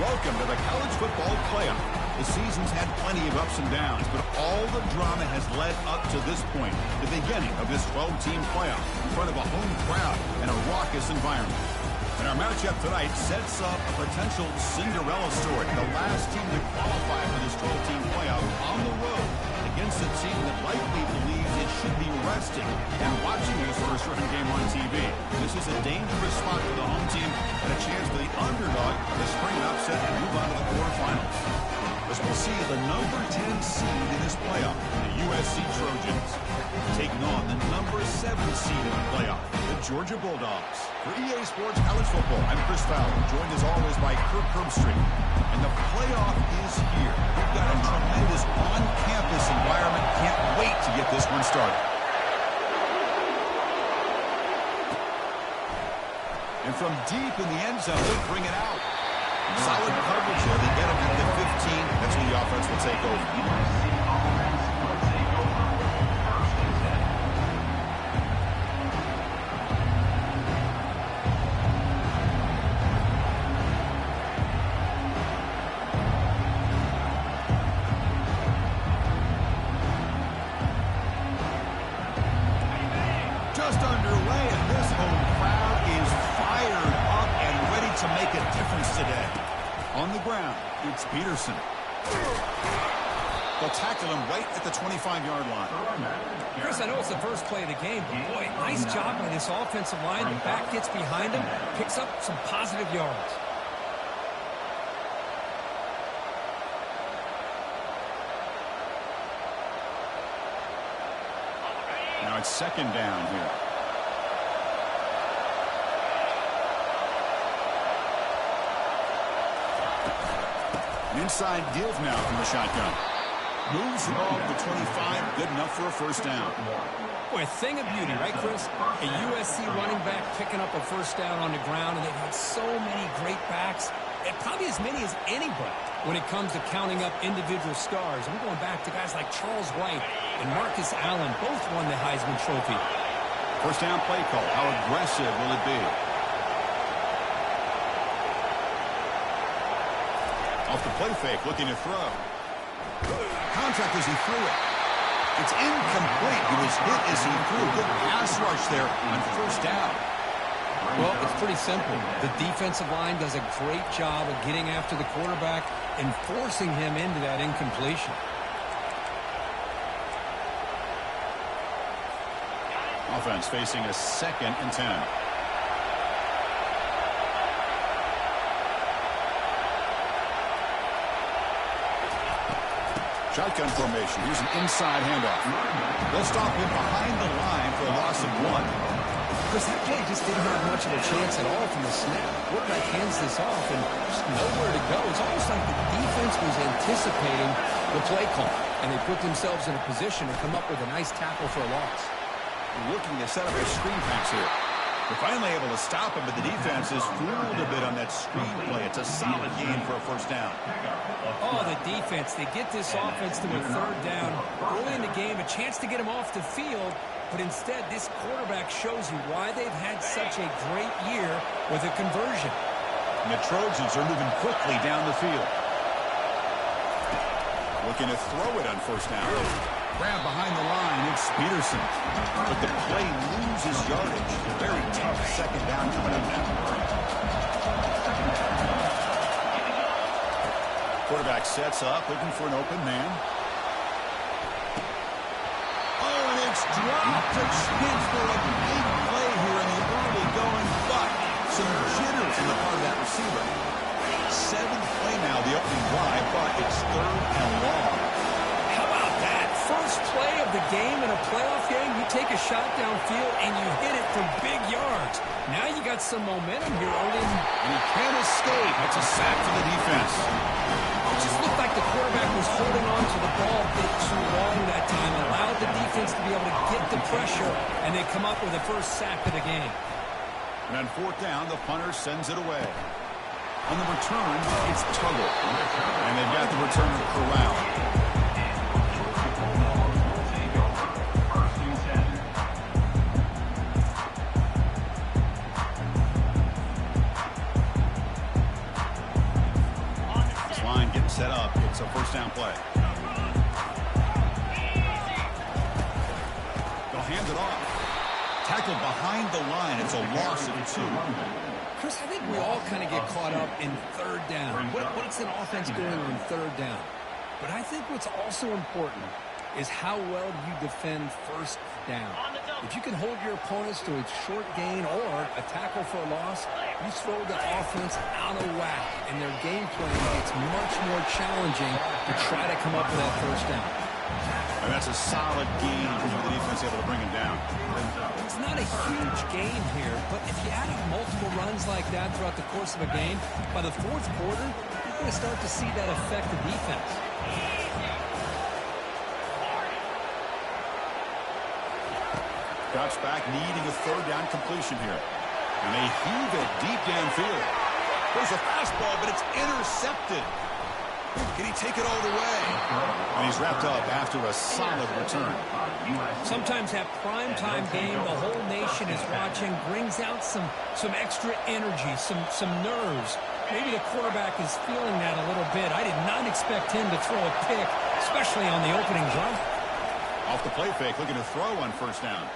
Welcome to the college football playoff. The season's had plenty of ups and downs, but all the drama has led up to this point, the beginning of this 12-team playoff in front of a home crowd and a raucous environment. And our matchup tonight sets up a potential Cinderella story. The last team to qualify for this 12-team playoff on the road against a team that likely believes it should be resting and watching this first-round game on TV. This is a dangerous spot for the home team and a chance for the underdog to spring an upset and move on to the quarterfinals. As we'll see, the number 10 seed in this playoff, the USC Trojans, taking on the number 7 seed in the playoff, the Georgia Bulldogs. For EA Sports College Football, I'm Chris Fowler, joined as always by Kirk Herbstreit. And the playoff is here. We've got a tremendous on-campus environment. Can't wait to get this one started. And from deep in the end zone, they'll bring it out. Solid coverage here. They get him at the 15. That's when the offense will take over. Just underway, and this home crowd is fired up and ready to make a difference today. On the ground, it's Peterson. They'll tackle him right at the 25-yard line. Chris, I know it's the first play of the game, but boy, nice job by this offensive line. The back gets behind him, picks up some positive yards. Now it's second down here. An inside give now from the shotgun. Moves the ball to the 25. Good enough for a first down. Boy, a thing of beauty, right, Chris? A USC running back picking up a first down on the ground, and they've had so many great backs, and probably as many as anybody when it comes to counting up individual stars. I'm going back to guys like Charles White and Marcus Allen. Both won the Heisman Trophy. First down play call. How aggressive will it be? Off the play fake, looking to throw. Contact as he threw it. It's incomplete. He was hit as he threw. Good pass rush there on first down. Well, it's pretty simple. The defensive line does a great job of getting after the quarterback and forcing him into that incompletion. Offense facing a 2nd and 10. Shotgun formation. Here's an inside handoff. They'll stop him behind the line for a loss of 1. Because that play just didn't have much of a chance at all from the snap. Quarterback hands this off and just nowhere to go. It's almost like the defense was anticipating the play call, and they put themselves in a position to come up with a nice tackle for a loss. Looking to set up a screen pass here. They're finally able to stop him, but the defense is fooled a bit on that screen play. It's a solid gain for a first down. Oh, the defense. They get this offense to a 3rd down. Early in the game, a chance to get him off the field, but instead this quarterback shows you why they've had such a great year with a conversion. And the Trojans are moving quickly down the field. Looking to throw it on first down. Grab behind the line, it's Peterson. But the play loses yardage. A very tough second down coming up now. Quarterback sets up, looking for an open man. Oh, and it's dropped. A chance for a big play here in the early going, but some jitters on the part of that receiver. 7th play now, the opening drive, but it's 3rd and long. First play of the game in a playoff game, you take a shot downfield and you hit it for big yards. Now you got some momentum here early. And he can't escape. It's a sack for the defense. It just looked like the quarterback was holding on to the ball a bit too long that time, allowed the defense to be able to get the pressure, and they come up with the first sack of the game. And on 4th down, the punter sends it away. On the return, it's Tuggle. And they've got the returner Corral. down play. They'll hand it off. Tackled behind the line. It's a loss of 2. Chris, I think we all kind of get caught up in third down. What's an offense doing on third down? But I think what's also important is how well you defend first down. If you can hold your opponents to a short gain or a tackle for a loss, you throw the offense out of whack, and their game plan gets much more challenging to try to come up with that first down. And that's a solid gain for the defense able to bring him down. It's not a huge gain here, but if you add up multiple runs like that throughout the course of a game, by the fourth quarter, you're going to start to see that affect the defense. Drops back, needing a third down completion here. And they heave it deep downfield. There's a fastball, but it's intercepted. Can he take it all the way? And he's wrapped up after a solid return. Sometimes that primetime game, the whole nation is watching, brings out some extra energy, some nerves. Maybe the quarterback is feeling that a little bit. I did not expect him to throw a pick, especially on the opening drive. Off the play fake, looking to throw on first down.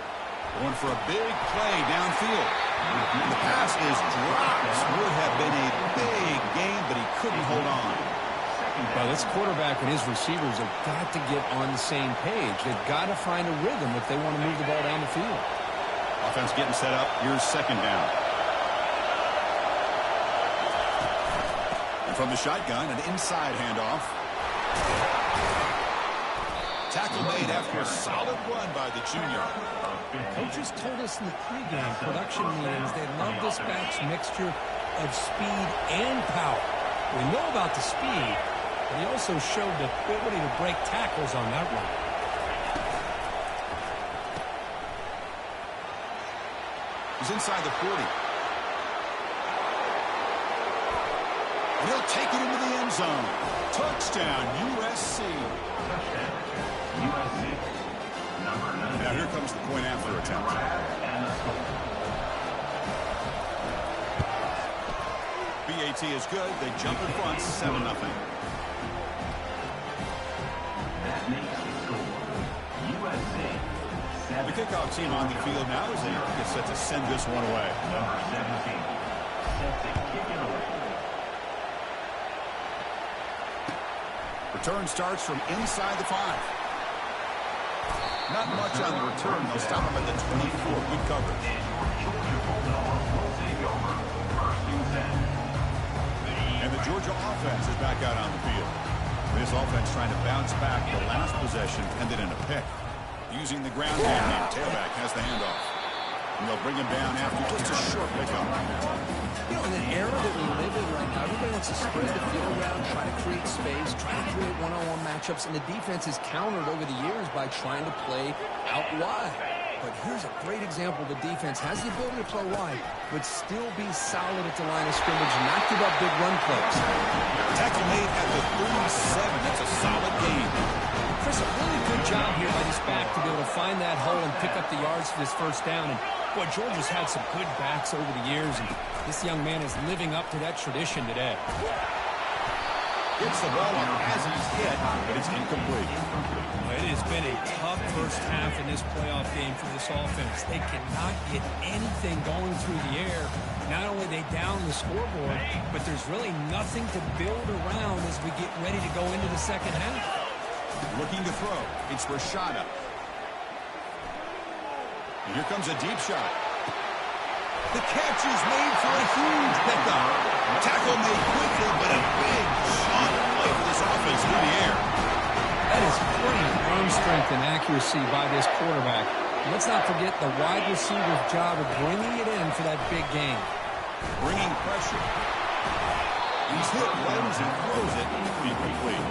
Going for a big play downfield. The pass is dropped. Would have been a big game, but he couldn't hold on. Well, this quarterback and his receivers have got to get on the same page. They've got to find a rhythm if they want to move the ball down the field. Offense getting set up. Here's second down. And from the shotgun, an inside handoff. Tackle made after a solid run by the junior. Coaches told us in the pregame production meetings they love this back's mixture of speed and power. We know about the speed, but he also showed the ability to break tackles on that run. He's inside the 40. And he'll take it into the end zone. Touchdown, USC. Now here comes the point after attempt. BAT is good. They jump in front, 7-0. The kickoff team on the field now as they get set to send this one away. Number 17, set to kick it away. Return starts from inside the 5. Not much on the return. They'll stop him at the 24. Good coverage. And the Georgia offense is back out on the field. This offense trying to bounce back. The last possession ended in a pick. Using the ground game, the tailback has the handoff. And they'll bring him down after just a short pickup. You know, in an era that we live in right now, everybody wants to spread the field around, try to create space, try to create one-on-one matchups, and the defense is countered over the years by trying to play out wide. But here's a great example. The defense has the ability to play wide, but still be solid at the line of scrimmage and not give up big run plays. Tackle made at the 37. That's a solid game. Chris, a really good job here by this back to be able to find that hole and pick up the yards for this first down. And boy, Georgia's had some good backs over the years, and this young man is living up to that tradition today. Gets the ball up as he's hit, but it's incomplete. It has been a tough first half in this playoff game for this offense. They cannot get anything going through the air. Not only they down the scoreboard, but there's really nothing to build around as we get ready to go into the second half. Looking to throw. It's Rashada. And here comes a deep shot. The catch is made for a huge pickup. Tackle made quickly, but a big shot play for this offense through the air. That is great arm strength and accuracy by this quarterback. And let's not forget the wide receiver's job of bringing it in for that big game. Bringing pressure. He's hit, runs, and throws it. Incomplete.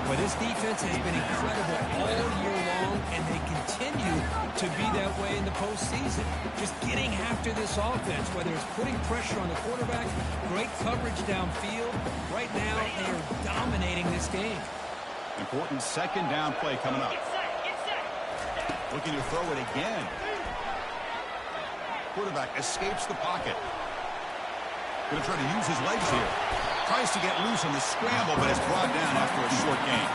But this defense has been incredible all year long, and they continue to be that way in the postseason. Just getting after this offense, whether it's putting pressure on the quarterback, great coverage downfield. Right now, they are dominating this game. Important second down play coming up. Looking to throw it again. Quarterback escapes the pocket. Going to try to use his legs here. Tries to get loose on the scramble, but it's brought down after a short gain.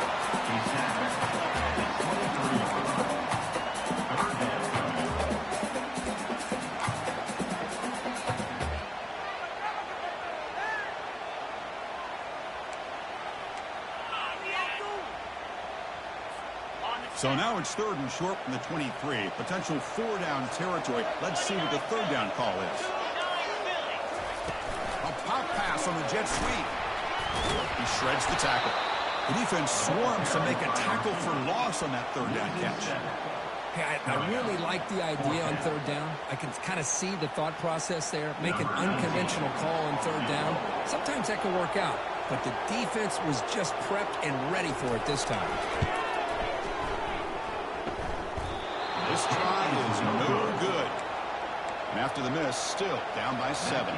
So now it's 3rd and short from the 23. Potential 4-down territory. Let's see what the 3rd down call is. A pop pass on the jet sweep. He shreds the tackle. The defense swarms to make a tackle for loss on that 3rd down catch. Hey, I really like the idea on 3rd down. I can kind of see the thought process there. Make an unconventional call on 3rd down. Sometimes that can work out, but the defense was just prepped and ready for it this time. This try is no good. And after the miss, still down by 7.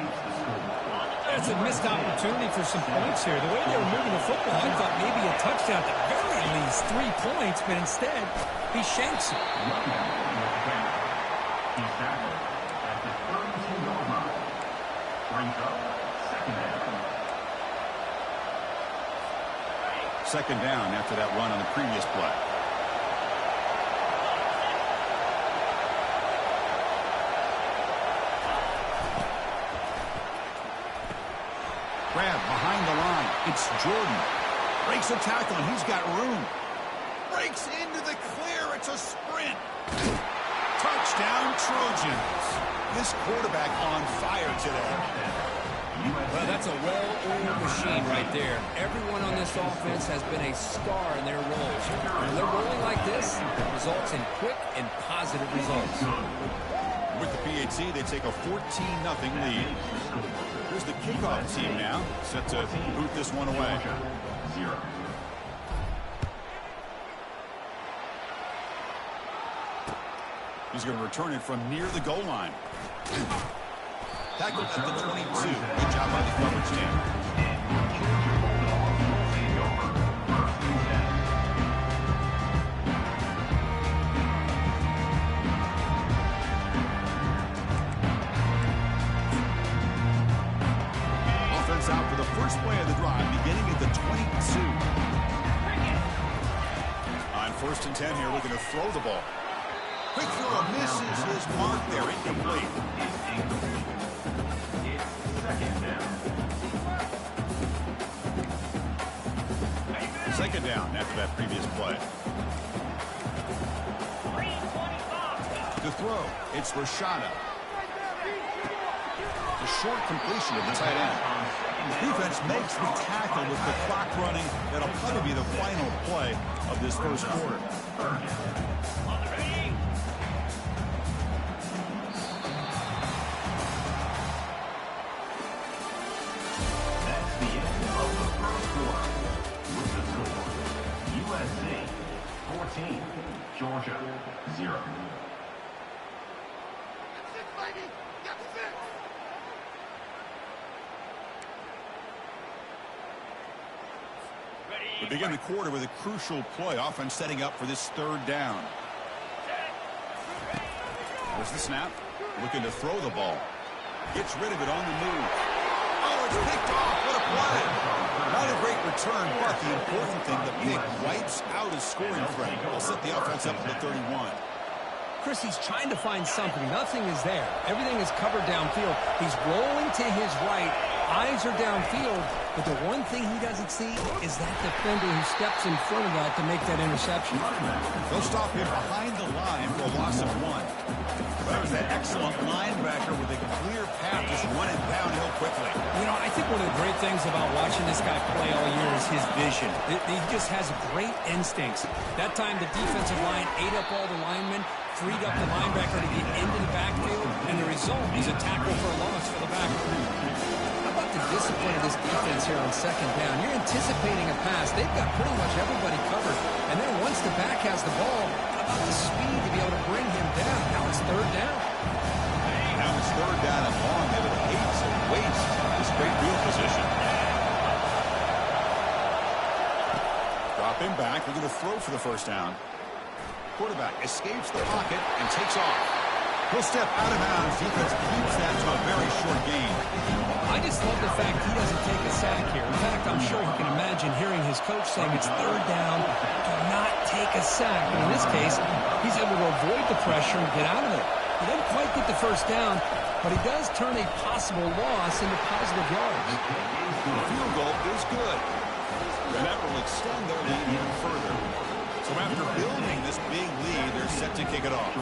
That's a missed opportunity for some points here. The way they were moving the football, I thought maybe a touchdown, at the very least 3 points, but instead, he shanks it. Second down after that run on the previous play. Grab behind the line. It's Jordan. Breaks a tackle, and he's got room. Breaks into the clear. It's a sprint. Touchdown, Trojans. This quarterback on fire today. Well, that's a well-oiled machine right there. Everyone on this offense has been a star in their roles. When they're rolling like this, it results in quick and positive results. With the PAT, they take a 14-0 lead. Here's the kickoff team now, set to boot this one away. He's going to return it from near the goal line. Tackled at the 22. Good job by the coverage team. Out for the first play of the drive, beginning at the 22. On 1st and 10 here, looking to throw the ball. Quick throw misses his mark there, incomplete. Second down after that previous play. To throw, it's Rashada. A short completion of the tight end. Defense makes the tackle with the clock running. That'll probably be the final play of this first quarter. That's the end of the first quarter. With the score, USC 14, Georgia 0. We begin the quarter with a crucial play. Offense setting up for this 3rd down. There's the snap. Looking to throw the ball. Gets rid of it on the move. Oh, it's picked off. What a play. Not a great return, but the important thing, the pick wipes out his scoring threat. Will set the offense up to the 31. Chris, he's trying to find something. Nothing is there. Everything is covered downfield. He's rolling to his right. Eyes are downfield, but the one thing he doesn't see is that defender who steps in front of that to make that interception. They'll stop him behind the line for a loss of 1. That was that excellent linebacker with a clear path, just running downhill quickly. You know, I think one of the great things about watching this guy play all year is his vision. He just has great instincts. That time the defensive line ate up all the linemen, freed up the linebacker to get into the backfield, and the result is a tackle for a loss for the backer. How about the discipline of this defense here on 2nd down? You're anticipating a pass. They've got pretty much everybody covered. And then once the back has the ball, how about the speed to be able to bring him down? Now it's 3rd down. Now it's 3rd down and long. They would hate to waste this great field position. Drop him back. We're going to throw for the 1st down. Quarterback escapes the pocket and takes off. He'll step out of bounds. Defense keeps that to a very short gain. I just love the fact he doesn't take a sack here. In fact, I'm sure he can imagine hearing his coach saying it's third down, do not take a sack. And in this case, he's able to avoid the pressure and get out of it. He doesn't quite get the first down, but he does turn a possible loss into positive yards. The field goal is good. And that will extend their lead even further. So after building this big lead, they're set to kick it off.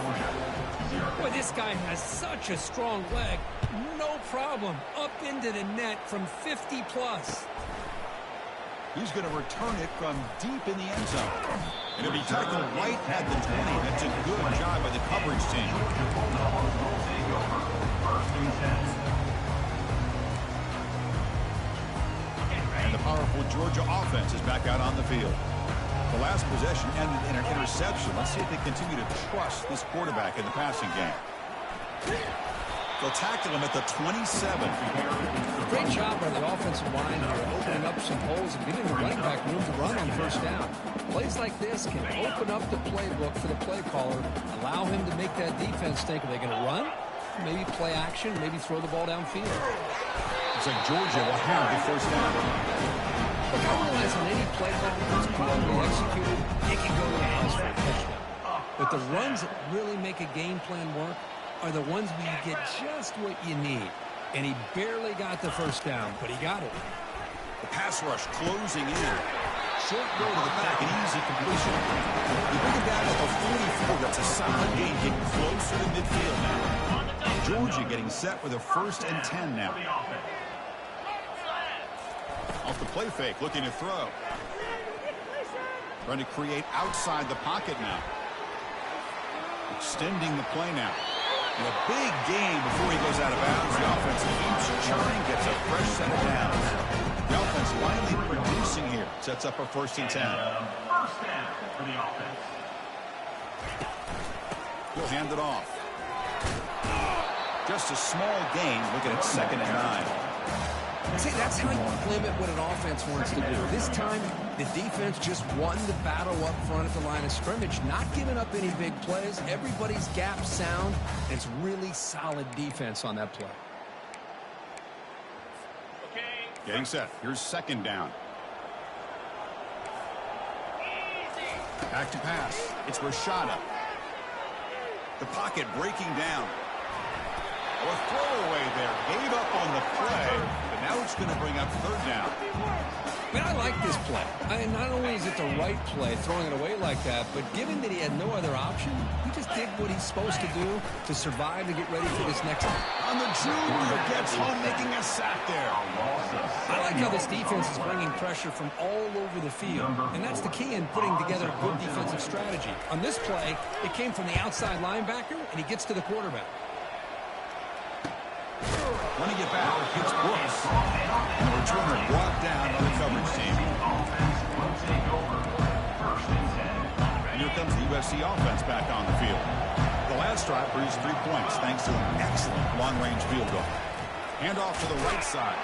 Boy, this guy has such a strong leg. No problem. Up into the net from 50 plus. He's going to return it from deep in the end zone. And it'll be tackled right at the 20. That's a good job by the coverage team. And the powerful Georgia offense is back out on the field. The last possession ended in an interception. Let's see if they continue to trust this quarterback in the passing game. They'll tackle him at the 27. Great job by the offensive line here, opening up some holes and giving the running back room to run on first down. Plays like this can open up the playbook for the play caller, allow him to make that defense think, are they going to run? Maybe play action, maybe throw the ball downfield. Looks like Georgia will have the first down. Look, I realize on any playbook that's properly executed, it can go to the house for a touchdown. But the runs that really make a game plan work are the ones where you get just what you need. And he barely got the first down, but he got it. The pass rush closing in. Short throw to the back, an easy completion. You bring it down at the 44. That's a solid gain, getting closer to midfield now. Georgia getting set with a 1st and 10 now. Off the play fake, looking to throw. Trying to create outside the pocket now. Extending the play now. And a big gain before he goes out of bounds. The offense keeps churning, gets a fresh set of downs. The offense finally producing here. Sets up a 1st and 10. First down for the offense. He'll hand it off. Just a small gain, looking at 2nd and 9. See, that's how you limit what an offense wants to do. This time, the defense just won the battle up front at the line of scrimmage, not giving up any big plays. Everybody's gap sound. It's really solid defense on that play. Getting set. Here's 2nd down. Back to pass. It's Rashada. The pocket breaking down. A throwaway there. Gave up on the play, but now it's going to bring up 3rd down. But I like this play. Not only is it the right play, throwing it away like that, but given that he had no other option, he just did what he's supposed to do to survive and get ready for this next one. On the junior gets home, making a sack there. I like how this defense is bringing pressure from all over the field, and that's the key in putting together a good defensive strategy. On this play, it came from the outside linebacker, and he gets to the quarterback. Running it back, it's Brooks. And the returner brought down on the coverage team. And here comes the USC offense back on the field. The last drive produced 3 points thanks to an excellent long-range field goal. Hand off to the right side.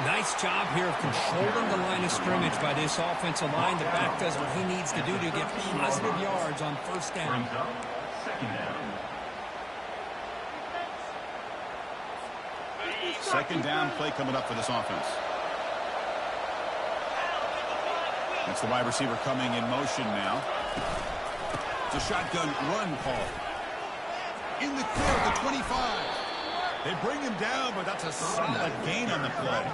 Nice job here of controlling the line of scrimmage by this offensive line. The back does what he needs to do to get positive yards on 1st down. Second down. 2nd down play coming up for this offense. That's the wide receiver coming in motion now. It's a shotgun run call. In the clear at the 25. They bring him down, but that's a solid gain on the play.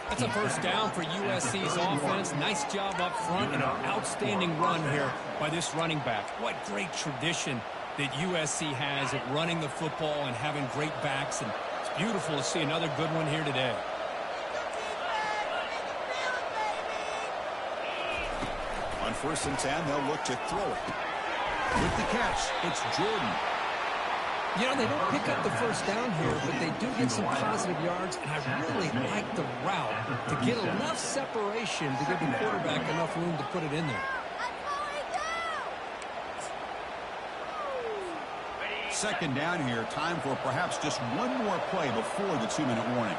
That's a 1st down for USC's offense. Nice job up front and an outstanding run here by this running back. What great tradition that USC has at running the football and having great backs, and it's beautiful to see another good one here today. On 1st and 10, they'll look to throw it. With the catch, it's Jordan. You know, they don't pick up the 1st down here, but they do get some positive yards, and I really like the route to get enough separation to give the quarterback enough room to put it in there. 2nd down here, time for perhaps just one more play before the 2-minute warning.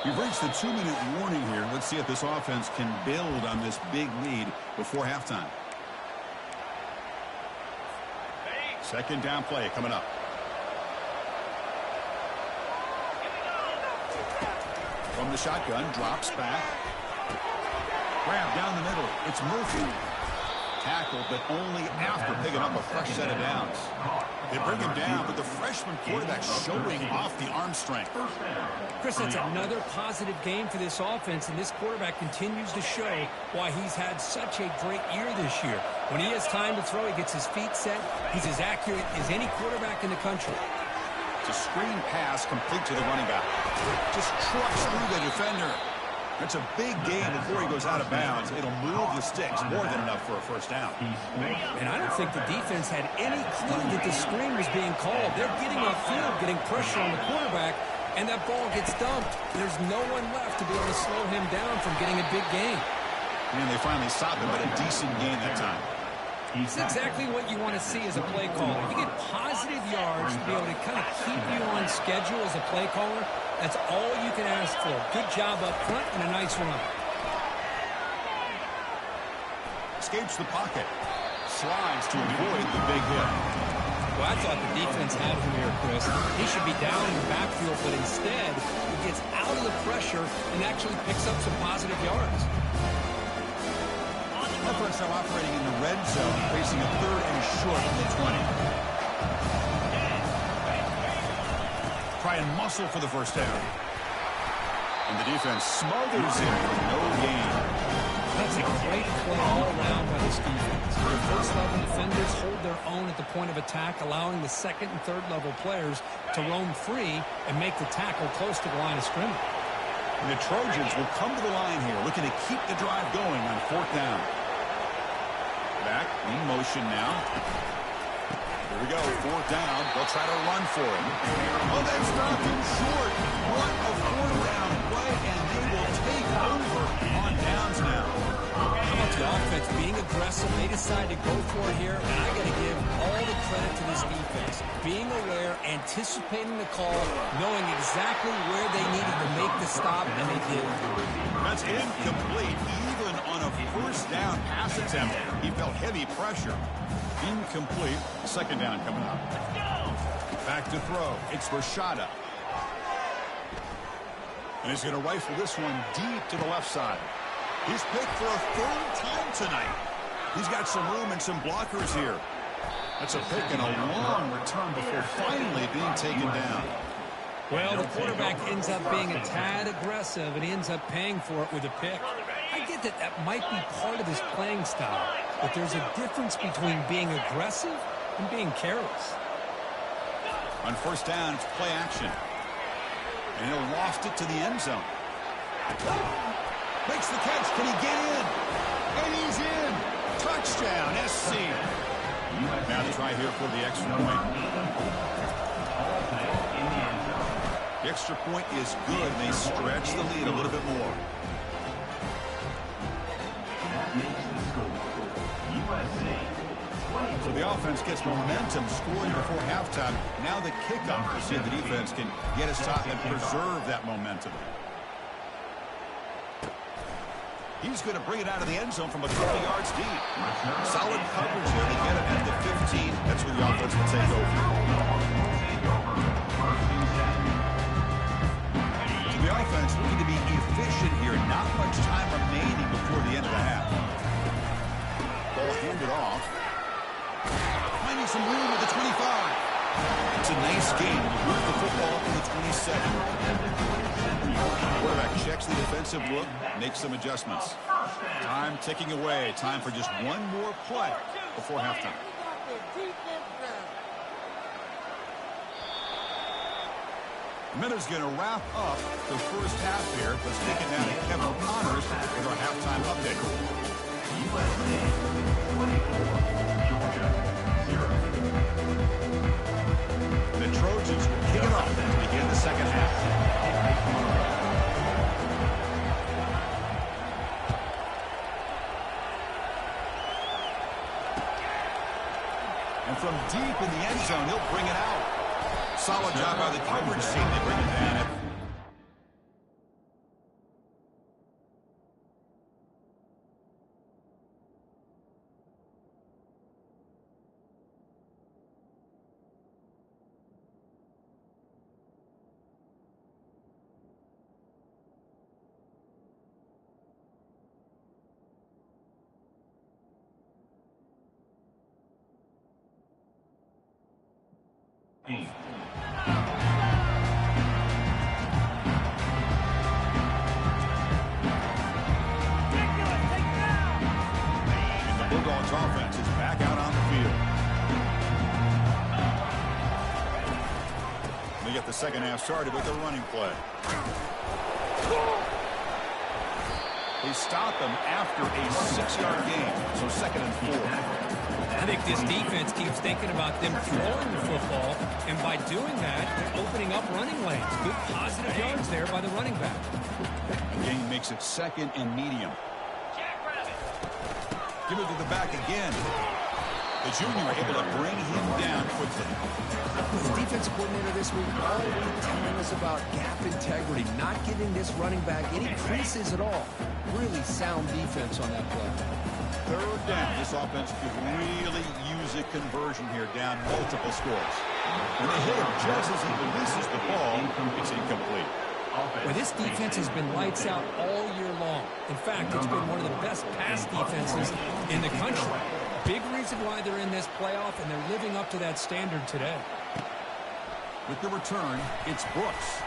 We've reached the 2-minute warning here. Let's see if this offense can build on this big lead before halftime. Second down play coming up. From the shotgun, drops back. Grab down the middle. It's Murphy. Tackled, but only after picking up a fresh set of downs. They bring him down, but the freshman quarterback showing off the arm strength. Chris, that's another positive game for this offense, and this quarterback continues to show why he's had such a great year this year. When he has time to throw, he gets his feet set. He's as accurate as any quarterback in the country. It's a screen pass complete to the running back. Just trucks through the defender. That's a big gain before he goes out of bounds. It'll move the sticks more than enough for a first down. And I don't think the defense had any clue that the screen was being called. They're getting upfield, getting pressure on the quarterback, and that ball gets dumped. There's no one left to be able to slow him down from getting a big gain. And they finally stop him, but a decent gain that time. It's exactly what you want to see as a play caller. You get positive yards to be able to kind of keep you on schedule as a play caller. That's all you can ask for. Good job up front and a nice run. Escapes the pocket. Slides to avoid the big hit. Well, I thought the defense had him here, Chris. He should be down in the backfield, but instead he gets out of the pressure and actually picks up some positive yards. Offense now operating in the red zone, facing a 3rd and short from the 20. Try and muscle for the first down. And the defense smothers him for no gain. That's a great play all around by this defense. The first-level defenders hold their own at the point of attack, allowing the second and third-level players to roam free and make the tackle close to the line of scrimmage. And the Trojans will come to the line here, looking to keep the drive going on 4th down. Back in motion now. Here we go, 4th down. They'll try to run for him. Oh, they stopped him short. What a 4th down play, and they will take over on downs now. How about the offense being aggressive? They decide to go for it here, and I got to give all the credit to this defense. Being aware, anticipating the call, knowing exactly where they needed to make the stop, and they did. That's incomplete. Even on a first down pass attempt, he felt heavy pressure. Incomplete. 2nd down coming up. Back to throw. It's Rashada. And he's going to rifle this one deep to the left side. He's picked for a 3rd time tonight. He's got some room and some blockers here. That's a pick and a long return before finally being taken down. Well, the quarterback ends up being a tad aggressive, and he ends up paying for it with a pick. I get that that might be part of his playing style, but there's a difference between being aggressive and being careless. On 1st down, it's play action. And he'll loft it to the end zone. Makes the catch. Can he get in? And he's in. Touchdown, SC. Now to try here for the extra point. The extra point is good, and they stretch the lead a little bit more. So the offense gets momentum scoring before halftime. Now the kickoff to see if the defense can get a stop and preserve that momentum. He's going to bring it out of the end zone from a couple yards deep. Solid coverage there. They get it at the 15. That's where the offense will take over. So the offense looking to be efficient here. Not much time remaining before the end of the half. Ball handed off. Finding some room at the 25. It's a nice game. Move the football to the 27. Quarterback checks the defensive look, makes some adjustments. Time ticking away. Time for just one more play before halftime. Miller's going to wrap up the first half here. Let's take it down to Kevin Connors with our halftime update. USA 24, Georgia 0. The Trojans will kick it off to begin the second half. And from deep in the end zone, he'll bring it out. Solid job by the coverage team. They bring it down. 8. And the Bulldogs offense is back out on the field. They get the second half started with a running play. They stop him after a 6-yard gain, so 2nd and 4. I think this defense keeps thinking about them throwing the football, and by doing that, they're opening up running lanes. Good positive yards there by the running back. The game makes it 2nd and medium. Give it to the back again. The junior able to bring him down quickly. The defensive coordinator this week all week telling us about gap integrity, not giving this running back any creases at all. Really sound defense on that play. 3rd down. This offense could really use a conversion here, down multiple scores. When they hit him just as he releases the ball, it's incomplete. Well, this defense has been lights out all year long. In fact, it's been one of the best pass defenses in the country. Big reason why they're in this playoff, and they're living up to that standard today. With the return, it's Brooks.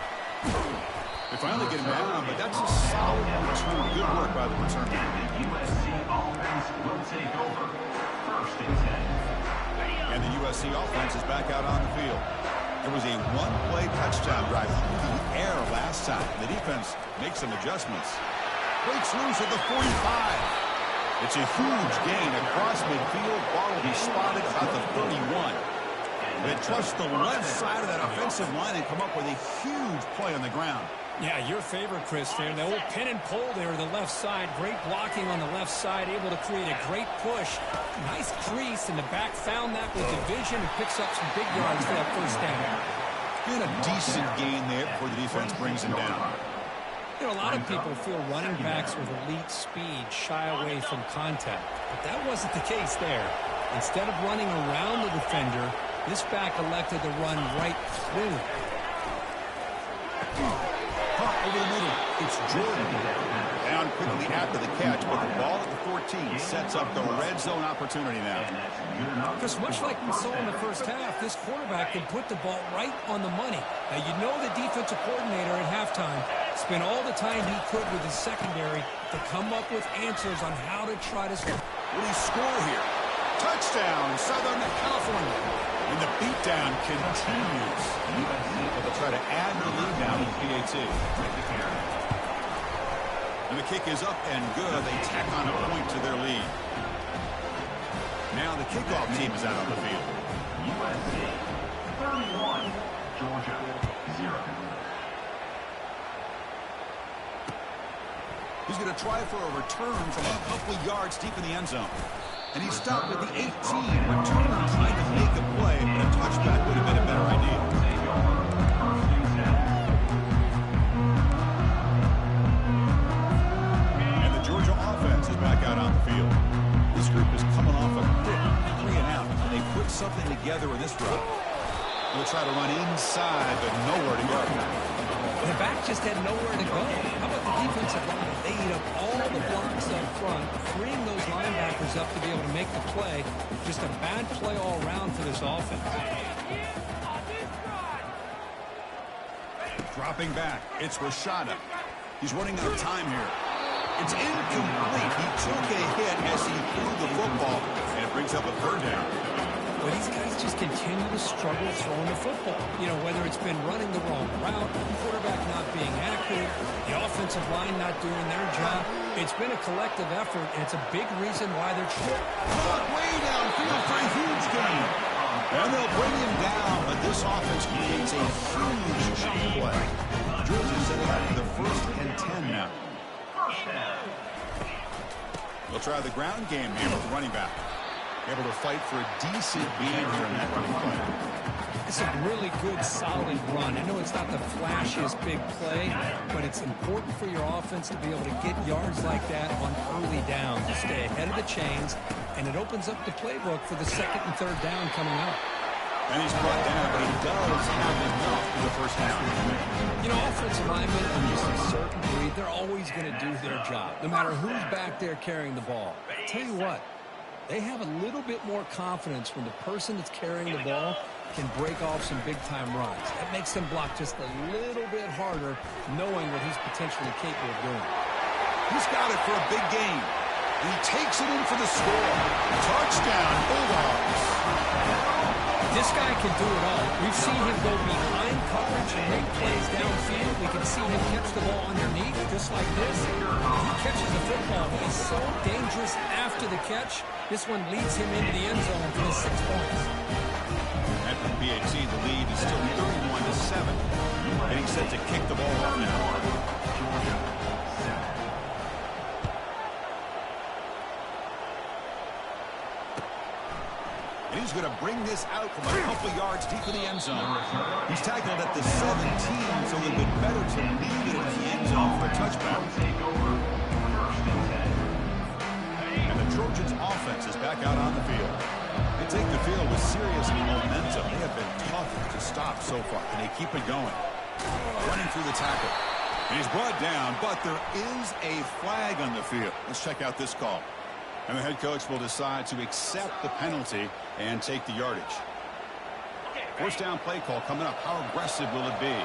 They finally get him down, but that's a solid return. Good work by the return. The USC offense will take over. 1st and 10. And the USC offense is back out on the field. There was a one-play touchdown drive through the air last time. The defense makes some adjustments. Breaks loose at the 45. It's a huge gain across midfield. Ball will be spotted about the 31. They trust the left side of that offensive line and come up with a huge play on the ground. Yeah, your favorite, Chris, there. The old pin and pull there, the left side. Great blocking on the left side, able to create a great push. Nice crease in the back. Found that with division and picks up some big yards for that 1st down. Get a decent gain there before the defense brings him down. You know, a lot of people feel running backs with elite speed shy away from contact. But that wasn't the case there. Instead of running around the defender, this back elected to run right through him. Caught over the middle. It's Jordan. Down quickly after the catch, but the ball at the 14 sets up the red zone opportunity now. Because much like we saw in the 1st half, this quarterback can put the ball right on the money. Now, you know the defensive coordinator at halftime spent all the time he could with his secondary to come up with answers on how to try to score. Will he score here? Touchdown, Southern California. And the beatdown continues. They'll try to add the lead now with PAT. And the kick is up and good. They tack on a point to their lead. Now the kickoff team is out on the field. USC 31, Georgia 0. He's going to try for a return from a couple of yards deep in the end zone. And he stopped at the 18. Returner trying to make a play, but a touchback would have been a better idea. And the Georgia offense is back out on the field. This group is coming off a quick 3 and out, and they put something together in this drive. They'll try to run inside, but nowhere to go. The back just had nowhere to go. How about the defensive line? They eat up all the blocks up front, freeing those linebackers up to be able to make the play. Just a bad play all around for this offense. Dropping back, it's Rashada. He's running out of time here. It's incomplete. He took a hit as he threw the football, and it brings up a 3rd down. But these guys just continue to struggle throwing the football. You know, whether it's been running the wrong route, quarterback not being accurate, the offensive line not doing their job. It's been a collective effort, and it's a big reason why they're Caught way downfield for a huge gain. And they'll bring him down, but this offense creates a huge chunk play. Georgia set it up for the 1st and 10 now. They'll try the ground game here with the running back. Able to fight for a decent gain here in that running play. It's a really good, solid run. I know it's not the flashiest big play, but it's important for your offense to be able to get yards like that on early downs to stay ahead of the chains, and it opens up the playbook for the 2nd and 3rd down coming up. And he's brought down, but he does have enough for the 1st half. You know, offensive linemen are just a certain breed. They're always going to do their job, no matter who's back there carrying the ball. I'll tell you what, they have a little bit more confidence when the person that's carrying the ball can break off some big-time runs. That makes them block just a little bit harder, knowing what he's potentially capable of doing. He's got it for a big gain. And he takes it in for the score. Touchdown, Bulldogs. This guy can do it all. We've seen him go behind coverage and make plays downfield. We can see him catch the ball underneath, just like this. He catches the football. He's so dangerous after the catch. This one leads him into the end zone for the 6 points. At the BAT, the lead is still 31-7. Getting set to kick the ball off now. Georgia, 7. And he's going to bring this out from a couple yards deep in the end zone. He's tackled at the 17, so a little bit better to lead it in the end zone for a touchback. And the Trojans' offense is back out on the field. They take the field with serious momentum. They have been tough to stop so far, and they keep it going. Running through the tackle. And he's brought down, but there is a flag on the field. Let's check out this call. And the head coach will decide to accept the penalty and take the yardage. First down play call coming up. How aggressive will it be?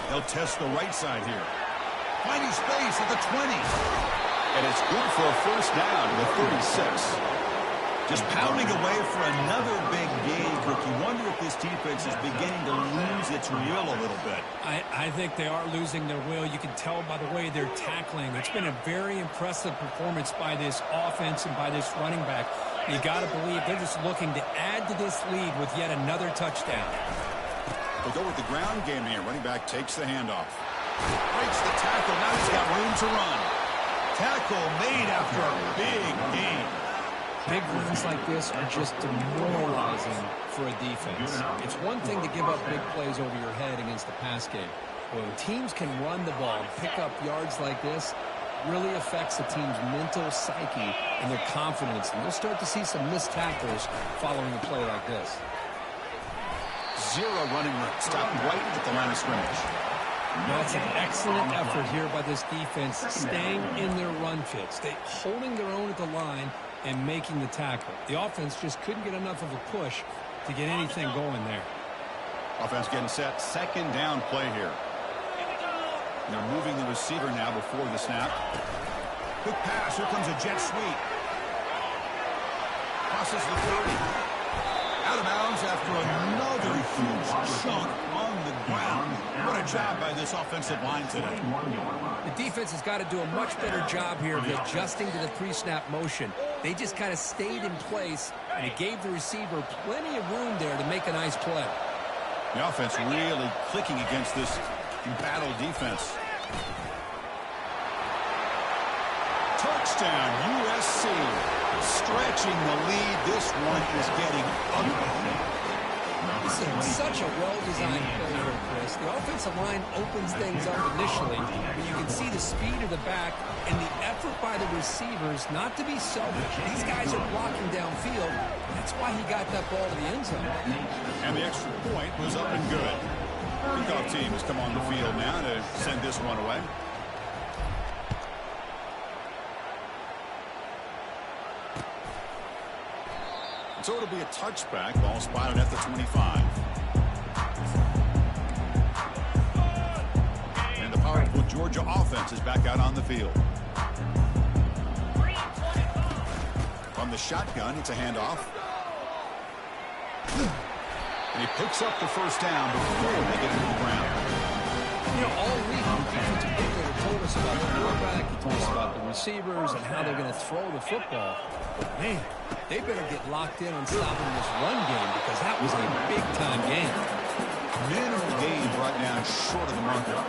They'll test the right side here. Finding space at the 20. And it's good for a first down to the 36. Just pounding away for another big gain. You wonder if this defense is beginning to lose its will a little bit. I think they are losing their will. You can tell by the way they're tackling. It's been a very impressive performance by this offense and by this running back. You got to believe they're just looking to add to this lead with yet another touchdown. They'll go with the ground game here. Running back takes the handoff. Breaks the tackle. Now he's got room to run. Tackle made after a big gain. Big runs like this are just demoralizing for a defense. It's one thing to give up big plays over your head against the pass game. But when teams can run the ball and pick up yards like this, it really affects the team's mental psyche and their confidence. And you'll start to see some missed tackles following a play like this. Zero running room. Stop right at the line of scrimmage. That's an excellent effort here by this defense, staying in their run fits. They holding their own at the line and making the tackle. The offense just couldn't get enough of a push to get anything going there. Offense getting set. Second down play here. They're moving the receiver now before the snap. Quick pass. Here comes a jet sweep. Crosses the 30. Out of bounds after another huge chunk on the ground. What a job by this offensive line today. The defense has got to do a much better job here of adjusting to the pre-snap motion. They just kind of stayed in place, and it gave the receiver plenty of room there to make a nice play. The offense really clicking against this embattled defense. Touchdown, USC. Stretching the lead. This one is getting ugly. This is such a well-designed play here, Chris. The offensive line opens things up initially, but you can see the speed of the back and the effort by the receivers not to be selfish. These guys are blocking downfield. That's why he got that ball to the end zone. And the extra point was up and good. Kickoff team has come on the field now to send this one away. So it'll be a touchback. Ball spotted at the 25. And the powerful Georgia offense is back out on the field. From the shotgun, it's a handoff. And he picks up the first down before they get to the ground. You know, all week, the defensive coordinator told us about the quarterback. He told us about the receivers and how they're going to throw the football. But, man, they better get locked in on stopping this run game because that was a big-time game. Minimal gain brought down short of the marker.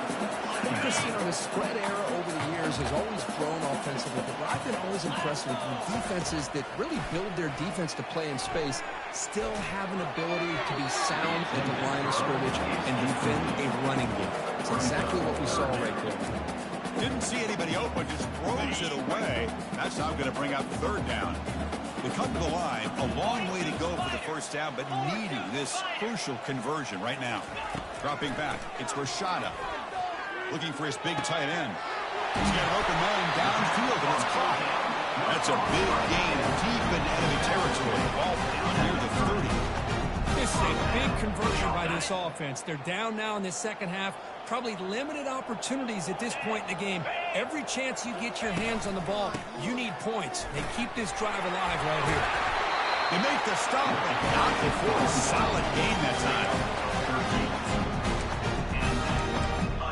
Chris, you know, the spread era over the years has always grown offensively, but I've been always impressed with defenses that really build their defense to play in space, still have an ability to be sound at the line of scrimmage and defend a running game. It's exactly what we saw right there. Didn't see anybody open, just throws it away. That's now going to bring up third down. They come to the line, a long way to go for the first down, but needing this crucial conversion right now. Dropping back, it's Rashada. Looking for his big tight end. He's got an open man downfield, and it's caught. That's It's a big gain deep in enemy territory. Ball down near the 30. This is a big conversion by this offense. They're down now in the second half. Probably limited opportunities at this point in the game. Every chance you get your hands on the ball, you need points. They keep this drive alive right here. They make the stop and not before a solid gain that time.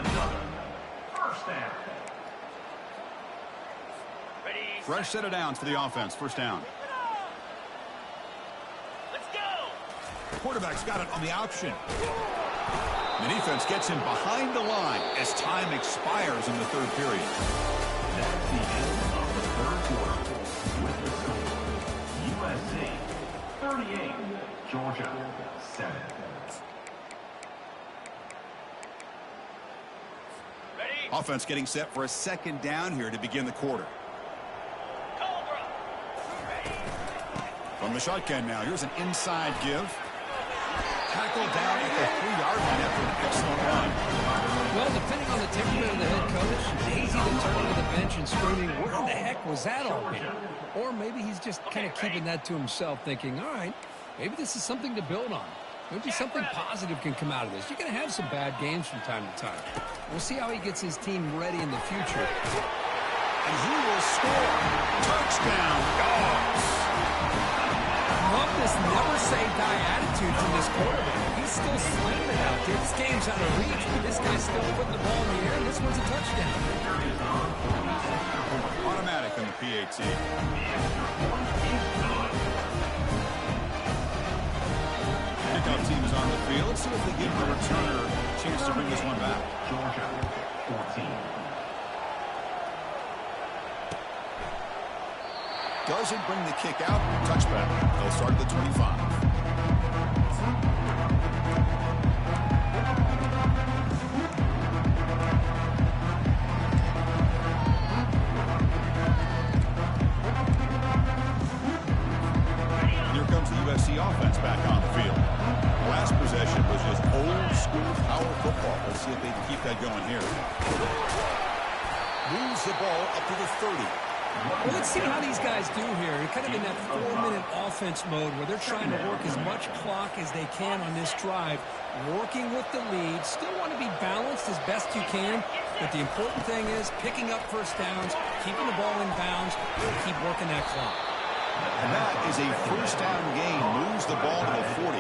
Another first down. Fresh set of downs for the offense. First down. Let's go. Quarterback's got it on the option. The defense gets him behind the line as time expires in the third period. That's the end of the third quarter. With the score, USC 38, Georgia 7. Ready? Offense getting set for a second down here to begin the quarter. Cobra. Ready? From the shotgun now, here's an inside give. Tackle down at the 3-yard line after an excellent run. Well, depending on the temperament of the head coach, it's easy to turn to the bench and screaming, where the heck was that all been? Or maybe he's just kind of keeping that to himself, thinking, all right, maybe this is something to build on. Maybe something positive can come out of this. You're going to have some bad games from time to time. We'll see how he gets his team ready in the future. And he will score. Touchdown, Dogs. Love this never-say-die attitude from this quarterback. He's still slinging it out there. This game's out of reach, but this guy's still putting the ball in the air, and this one's a touchdown. Automatic on the PAT. Kickoff team is on the field. Let's see if they give the returner a chance to bring this one back. Georgia 14. Doesn't bring the kick out. Touchback. They'll start at the 25. Here comes the USC offense back on the field. Last possession was just old school power football. Let's see if they can keep that going here. Moves the ball up to the 30. Well, let's see how these guys do here. They're kind of in that 4-minute offense mode where they're trying to work as much clock as they can on this drive, working with the lead. Still want to be balanced as best you can, but the important thing is picking up first downs, keeping the ball in bounds, and keep working that clock. And that is a first down gain. Moves the ball to the 40.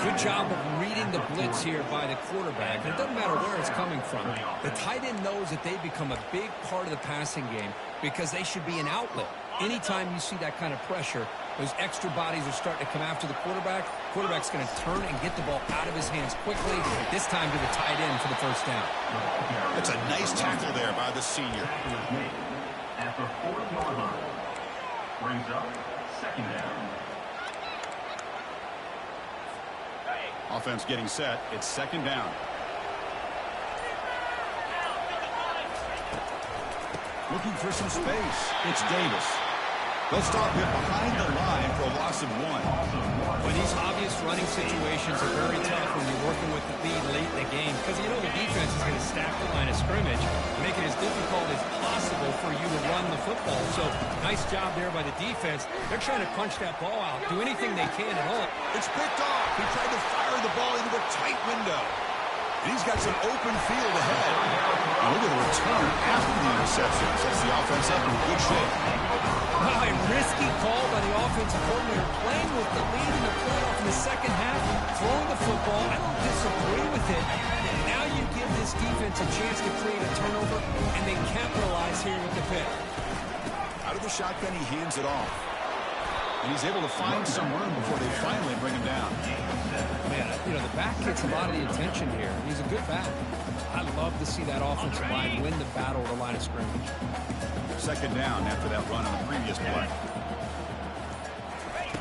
Good job of reading the blitz here by the quarterback. And it doesn't matter where it's coming from. The tight end knows that they've become a big part of the passing game because they should be an outlet. Anytime you see that kind of pressure, those extra bodies are starting to come after the quarterback. Quarterback's going to turn and get the ball out of his hands quickly, this time to the tight end for the first down. That's a nice tackle there by the senior. At the 4-yard line. Brings up second down. Offense getting set. It's second down. Looking for some space. It's Davis. They'll stop him behind the line for a loss of 1. Well, these obvious running situations are very tough when you're working with the lead late in the game because you know the defense is going to stack the line of scrimmage, make it as difficult as possible for you to run the football. So, nice job there by the defense. They're trying to punch that ball out, do anything they can at all. It's picked off. He tried to fire the ball into a tight window. And he's got some open field ahead. And look at the return after the interception. Sets the offense up in good shape. A risky call by the offensive coordinator, playing with the lead in the playoff in the second half, throwing the football. I don't disagree with it. Now you give this defense a chance to create a turnover, and they capitalize here with the pick. Out of the shotgun, he hands it off. And he's able to find some room before they finally bring him down. Man, you know, the back gets a lot of the attention here. He's a good back. I love to see that offensive line win the battle at the line of scrimmage. Second down after that run on the previous play.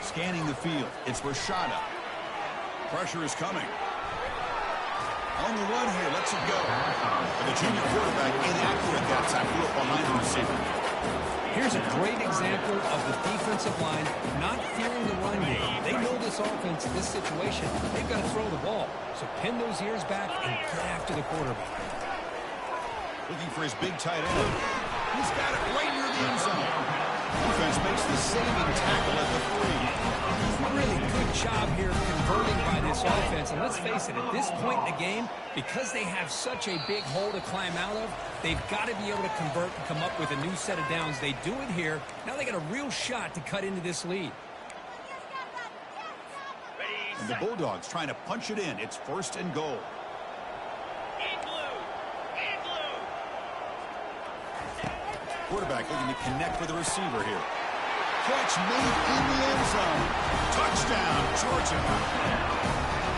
Scanning the field. It's Rashada. Pressure is coming. On the run here. Lets it go. But the junior quarterback inaccurate that time. Threw it behind the receiver. Here's a great example of the defensive line not fearing the run game. They know this offense, this situation, they've got to throw the ball. So pin those ears back and get after the quarterback. Looking for his big tight end. He's got it right near the end zone. the saving tackle at the 3. Really good job here converting by this offense. And let's face it, at this point in the game, because they have such a big hole to climb out of, they've got to be able to convert and come up with a new set of downs. They do it here. Now they got a real shot to cut into this lead. And the Bulldogs trying to punch it in. It's 1st and goal. Quarterback looking to connect with the receiver here. Catch made in the end zone. Touchdown, Georgia.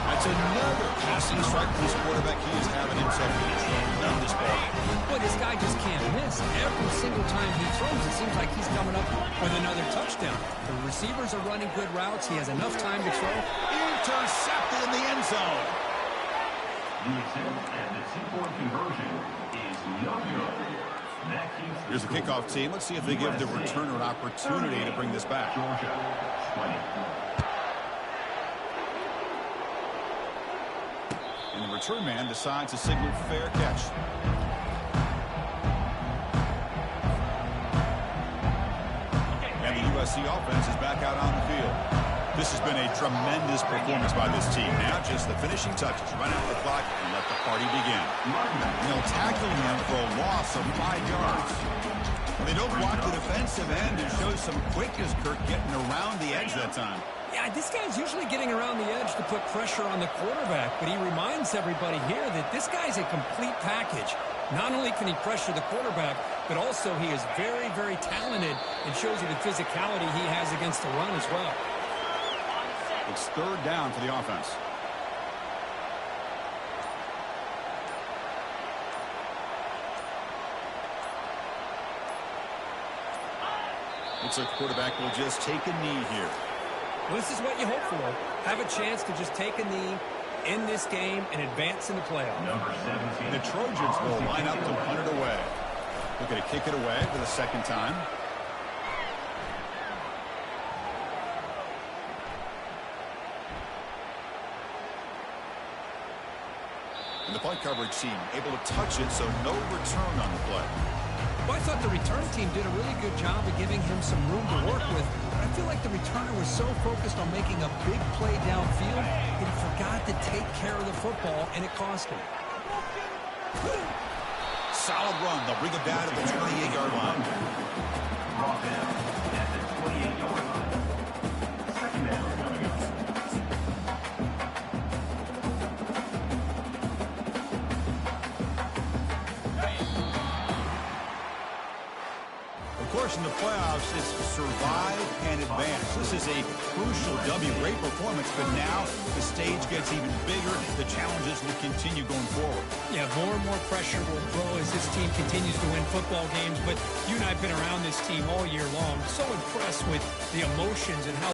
That's another passing strike for this quarterback. He is having himself on this ball. Boy, this guy just can't miss. Every single time he throws, it seems like he's coming up with another touchdown. The receivers are running good routes. He has enough time to throw. Intercepted in the end zone. The attempt at the 2-point conversion is no good. Here's the kickoff team. Let's see if they give the returner an opportunity to bring this back. Georgia, 20. And the return man decides to signal fair catch. And the USC offense is back out on the field. This has been a tremendous performance by this team. Now just the finishing touches. Run out the clock and let the party begin. And they'll tackle him for a loss of 5 yards. They don't block the defensive end and show some quickness, Kirk, getting around the edge that time. Yeah, this guy's usually getting around the edge to put pressure on the quarterback, but he reminds everybody here that this guy's a complete package. Not only can he pressure the quarterback, but also he is very, very talented and shows you the physicality he has against the run as well. It's 3rd down for the offense. Looks like the quarterback will just take a knee here. Well, this is what you hope for. Have a chance to just take a knee in this game and advance in the playoff. Number 17. The Trojans will line up to punt it away. Looking to kick it away for the 2nd time. And the punt coverage team able to touch it, so no return on the play. Well, I thought the return team did a really good job of giving him some room to work with. But I feel like the returner was so focused on making a big play downfield that he forgot to take care of the football, and it cost him. Solid run. They'll bring it down to the 28-yard line. Brought down at the 28-yard line. 2nd down coming up. Of course, in the playoffs, it's survive and advance. This is a crucial W. Great performance, but now the stage gets even bigger. The challenges will continue going forward. Yeah, more and more pressure will grow as this team continues to win football games. But you and I have been around this team all year long. So impressed with the emotions and how